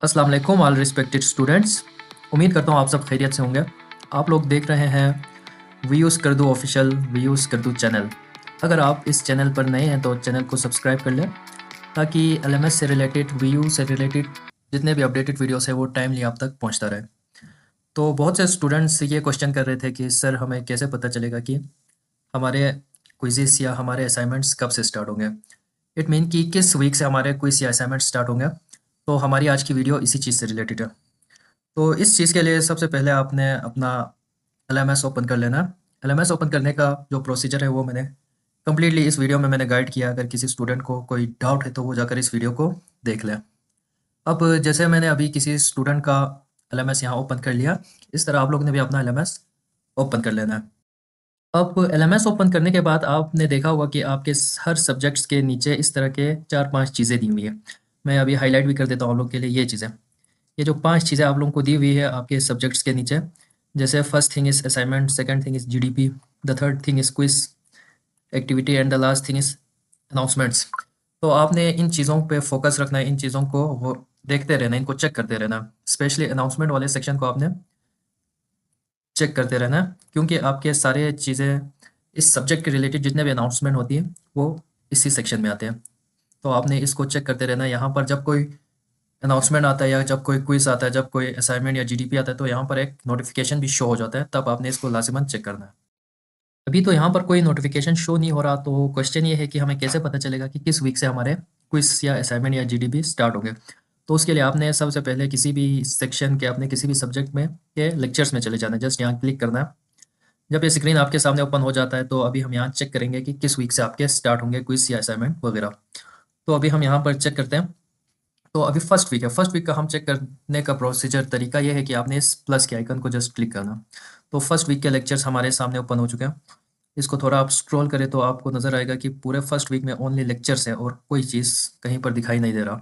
अस्सलाम वालेकुम all respected students. उम्मीद करता हूँ आप सब खैरियत से होंगे। आप लोग देख रहे हैं वी यूज़ कर दो ऑफिशियल वी यूज़ कर दो चैनल। अगर आप इस चैनल पर नए हैं तो चैनल को सब्सक्राइब कर लें ताकि एलएमएस से रिलेटेड वी यू से रिलेटेड जितने भी अपडेटेड वीडियोस है वो टाइमली आप तक पहुँचता रहे। तो बहुत से स्टूडेंट्स ये क्वेश्चन कर रहे थे कि सर हमें कैसे पता चलेगा कि हमारे क्विज़ेस या हमारे असाइनमेंट्स कब से स्टार्ट होंगे। इट मीन कि किस वीक से हमारे क्विज़ या असाइनमेंट स्टार्ट होंगे। तो हमारी आज की वीडियो इसी चीज़ से रिलेटेड है। तो इस चीज़ के लिए सबसे पहले आपने अपना एलएमएस ओपन कर लेना है। एलएमएस ओपन करने का जो प्रोसीजर है वो मैंने कम्प्लीटली इस वीडियो में मैंने गाइड किया। अगर किसी स्टूडेंट को कोई डाउट है तो वो जाकर इस वीडियो को देख लें। अब जैसे मैंने अभी किसी स्टूडेंट का एलएमएस यहाँ ओपन कर लिया, इस तरह आप लोग ने भी अपना एलएमएस ओपन कर लेना है। अब एलएमएस ओपन करने के बाद आपने देखा होगा कि आपके हर सब्जेक्ट्स के नीचे इस तरह के 4-5 चीज़ें दी हुई हैं। मैं अभी हाईलाइट भी कर देता हूँ आप लोग के लिए ये चीज़ें। ये जो 5 चीज़ें आप लोगों को दी हुई है आपके सब्जेक्ट्स के नीचे, जैसे first thing is assignment, second thing is GDP, the third thing is quiz activity and the last thing is announcements. तो आपने इन चीज़ों पे फोकस रखना है, इन चीज़ों को वो देखते रहना है, इनको चेक करते रहना है। स्पेशली अनाउंसमेंट वाले सेक्शन को आपने चेक करते रहना है, क्योंकि आपके सारे चीज़ें इस सब्जेक्ट के रिलेटेड जितने भी अनाउंसमेंट होती है वो इसी सेक्शन में आते हैं। तो आपने इसको चेक करते रहना है। यहाँ पर जब कोई अनाउंसमेंट आता है या जब कोई क्विज़ आता है, जब कोई असाइनमेंट या जीडीपी आता है तो यहाँ पर एक नोटिफिकेशन भी शो हो जाता है, तब आपने इसको लाज़िमन चेक करना है। अभी तो यहाँ पर कोई नोटिफिकेशन शो नहीं हो रहा, तो क्वेश्चन ये है कि हमें कैसे पता चलेगा कि किस वीक से हमारे क्विज़ या असाइनमेंट या जीडीपी स्टार्ट होंगे। तो उसके लिए आपने सबसे पहले किसी भी सेक्शन के अपने किसी भी सब्जेक्ट में के लेक्चर्स में चले जाना है। जस्ट यहाँ क्लिक करना है। जब ये स्क्रीन आपके सामने ओपन हो जाता है तो अभी हम यहाँ चेक करेंगे कि किस वीक से आपके स्टार्ट होंगे क्विज़ या असाइनमेंट वगैरह। तो अभी हम यहाँ पर चेक करते हैं। तो अभी फर्स्ट वीक है। फर्स्ट वीक का हम चेक करने का प्रोसीजर तरीका ये है कि आपने इस प्लस के आइकन को जस्ट क्लिक करना। तो फर्स्ट वीक के लेक्चर्स हमारे सामने ओपन हो चुके हैं। इसको थोड़ा आप स्क्रॉल करें तो आपको नज़र आएगा कि पूरे फर्स्ट वीक में ओनली लेक्चर्स है और कोई चीज़ कहीं पर दिखाई नहीं दे रहा।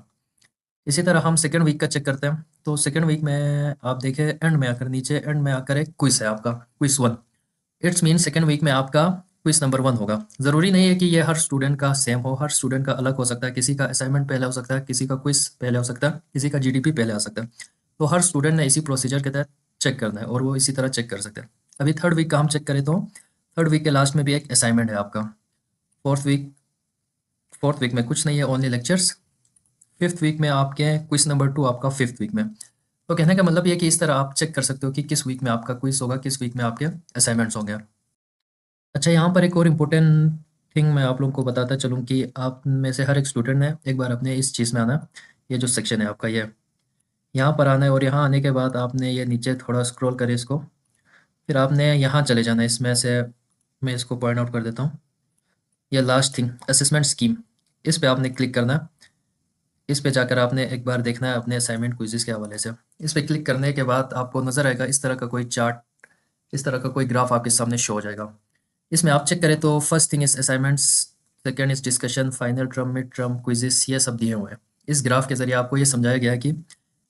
इसी तरह हम सेकेंड वीक का चेक करते हैं। तो सेकेंड वीक में आप देखें एंड में आकर, नीचे एंड में आकर एक क्विज है आपका, quiz 1। It's mean second week में आपका क्विज नंबर 1 होगा। ज़रूरी नहीं है कि ये हर स्टूडेंट का सेम हो, हर स्टूडेंट का अलग हो सकता है। किसी का असाइनमेंट पहले हो सकता है, किसी का क्विज पहले हो सकता है, किसी का जीडीपी पहले आ सकता है। तो हर स्टूडेंट ने इसी प्रोसीजर के तहत चेक करना है और वो इसी तरह चेक कर सकते हैं। अभी थर्ड वीक का हम चेक करें तो थर्ड वीक के लास्ट में भी एक असाइनमेंट है आपका। फोर्थ वीक में कुछ नहीं है, ओनली लेक्चर्स। फिफ्थ वीक में आपके क्विज नंबर 2 आपका फिफ्थ वीक में। तो कहने का मतलब ये है कि इस तरह आप चेक कर सकते हो कि किस वीक में आपका क्विज होगा, किस वीक में आपके असाइनमेंट्स होंगे। अच्छा, यहाँ पर एक और इम्पोर्टेंट थिंग मैं आप लोगों को बताता चलूँ कि आप में से हर एक स्टूडेंट ने एक बार अपने इस चीज़ में आना है। ये जो सेक्शन है आपका, ये यहाँ पर आना है और यहाँ आने के बाद आपने ये नीचे थोड़ा स्क्रॉल करें इसको, फिर आपने यहाँ चले जाना है। इसमें से मैं इसको पॉइंट आउट कर देता हूँ। ये लास्ट थिंग असेसमेंट स्कीम, इस पे आपने क्लिक करना है। इस पे जाकर आपने एक बार देखना है अपने असाइनमेंट क्विज़ेस के हवाले से। इस पे क्लिक करने के बाद आपको नज़र आएगा इस तरह का कोई चार्ट, इस तरह का कोई ग्राफ आपके सामने शो हो जाएगा। इसमें आप चेक करें तो first thing is assignments, second is discussion, final term, mid term, quizzes, ये सब दिए हुए हैं। इस ग्राफ के ज़रिए आपको ये समझाया गया है कि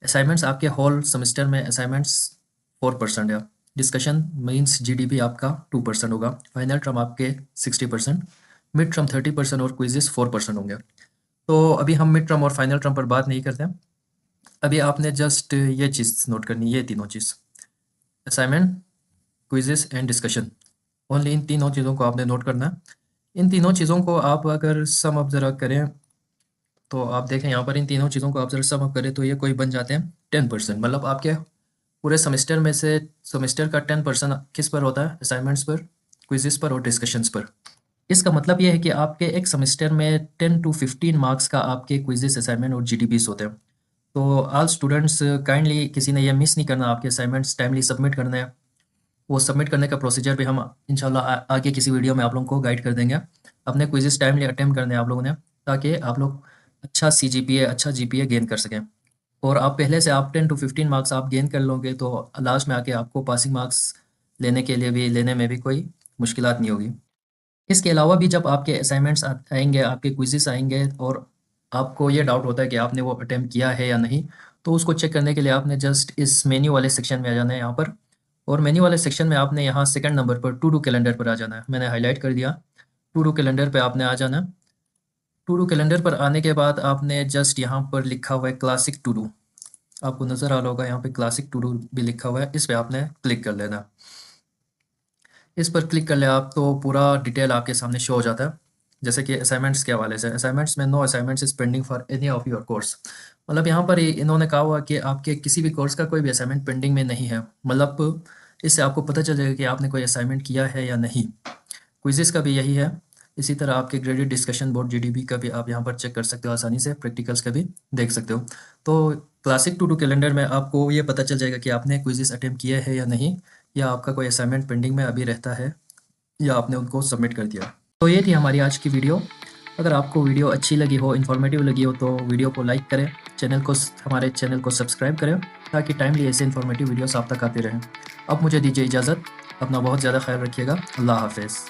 असाइनमेंट्स आपके होल सेमेस्टर में असाइनमेंट्स 4% है। डिस्कशन मीन्स जीडीपी आपका 2% होगा। फाइनल टर्म आपके 60%, मिड टर्म 30% और क्विज़ेस 4% होंगे। तो अभी हम मिड टर्म और फाइनल टर्म पर बात नहीं करते हैं। अभी आपने जस्ट ये चीज़ नोट करनी है, ये तीनों चीज़, assignment, quizzes and discussion. Only इन तीनों चीज़ों को आपने नोट करना है। इन तीनों चीज़ों को आप अगर सम अप ज़रा करें तो आप देखें यहाँ पर इन तीनों चीज़ों को आप ज़रा सम अप करें तो ये कोई बन जाते हैं 10%। मतलब आपके पूरे सेमेस्टर में से सेमेस्टर का 10% किस पर होता है? असाइनमेंट्स पर, क्विज़ेस पर और डिस्कशंस पर। इसका मतलब ये है कि आपके एक सेमेस्टर में 10 टू 15 मार्क्स का आपके क्विज़ेस, असाइनमेंट और जीडीपीज़ होते हैं। तो ऑल स्टूडेंट्स काइंडली किसी ने ये मिस नहीं करना, आपके असाइनमेंट्स टाइमली सबमिट करने हैं। वो सबमिट करने का प्रोसीजर भी हम इंशाल्लाह आगे किसी वीडियो में आप लोगों को गाइड कर देंगे। अपने क्विज़ेस टाइमली अटेम्प्ट करने हैं आप लोगों ने, ताकि आप लोग अच्छा सीजीपीए, अच्छा जीपीए गेन कर सकें। और आप पहले से आप 10 टू 15 मार्क्स आप गेन कर लोगे तो लास्ट में आके आपको पासिंग मार्क्स लेने के लिए भी, लेने में भी कोई मुश्किलात नहीं होगी। इसके अलावा भी जब आपके असाइनमेंट्स आएंगे, आपके क्विज़ेस आएंगे और आपको ये डाउट होता है कि आपने वो अटेम्प्ट किया है या नहीं, तो उसको चेक करने के लिए आपने जस्ट इस मेन्यू वाले सेक्शन में आ जाना है यहाँ पर। और मेन्यू वाले सेक्शन में आपने यहाँ सेकंड नंबर पर टू डू कैलेंडर पर आ जाना है। मैंने हाईलाइट कर दिया, टू डू कैलेंडर पे आपने आ जाना है। टू डू कैलेंडर पर आने के बाद आपने जस्ट यहाँ पर लिखा हुआ है क्लासिक टू डू, आपको नज़र आ रहा होगा यहाँ पे क्लासिक टू डू भी लिखा हुआ है, इस पे आपने क्लिक कर लेना। इस पर क्लिक कर ले आप तो पूरा डिटेल आपके सामने शो हो जाता है। जैसे कि असाइनमेंट्स के हवाले से, असाइनमेंट्स में no assignments is pending for any of your course. मतलब यहाँ पर इन्होंने कहा हुआ कि आपके किसी भी कोर्स का कोई भी असाइनमेंट पेंडिंग में नहीं है। मतलब इससे आपको पता चल जाएगा कि आपने कोई असाइनमेंट किया है या नहीं। क्विज़ेस का भी यही है। इसी तरह आपके ग्रेडेड डिस्कशन बोर्ड जीडीबी का भी आप यहाँ पर चेक कर सकते हो आसानी से, प्रैक्टिकल्स का भी देख सकते हो। तो क्लासिक टू डू कैलेंडर में आपको ये पता चल जाएगा कि आपने क्विज़ेस अटेम्प्ट किए हैं या नहीं, या आपका कोई असाइनमेंट पेंडिंग में अभी रहता है या आपने उनको सबमिट कर दिया। तो ये थी हमारी आज की वीडियो। अगर आपको वीडियो अच्छी लगी हो, इन्फॉर्मेटिव लगी हो, तो वीडियो को लाइक करें, हमारे चैनल को सब्सक्राइब करें ताकि टाइमली ऐसे इन्फॉर्मेटिव वीडियोस आप तक आते रहें। अब मुझे दीजिए इजाज़त। अपना बहुत ज़्यादा ख्याल रखिएगा। अल्लाह हाफ़िज़।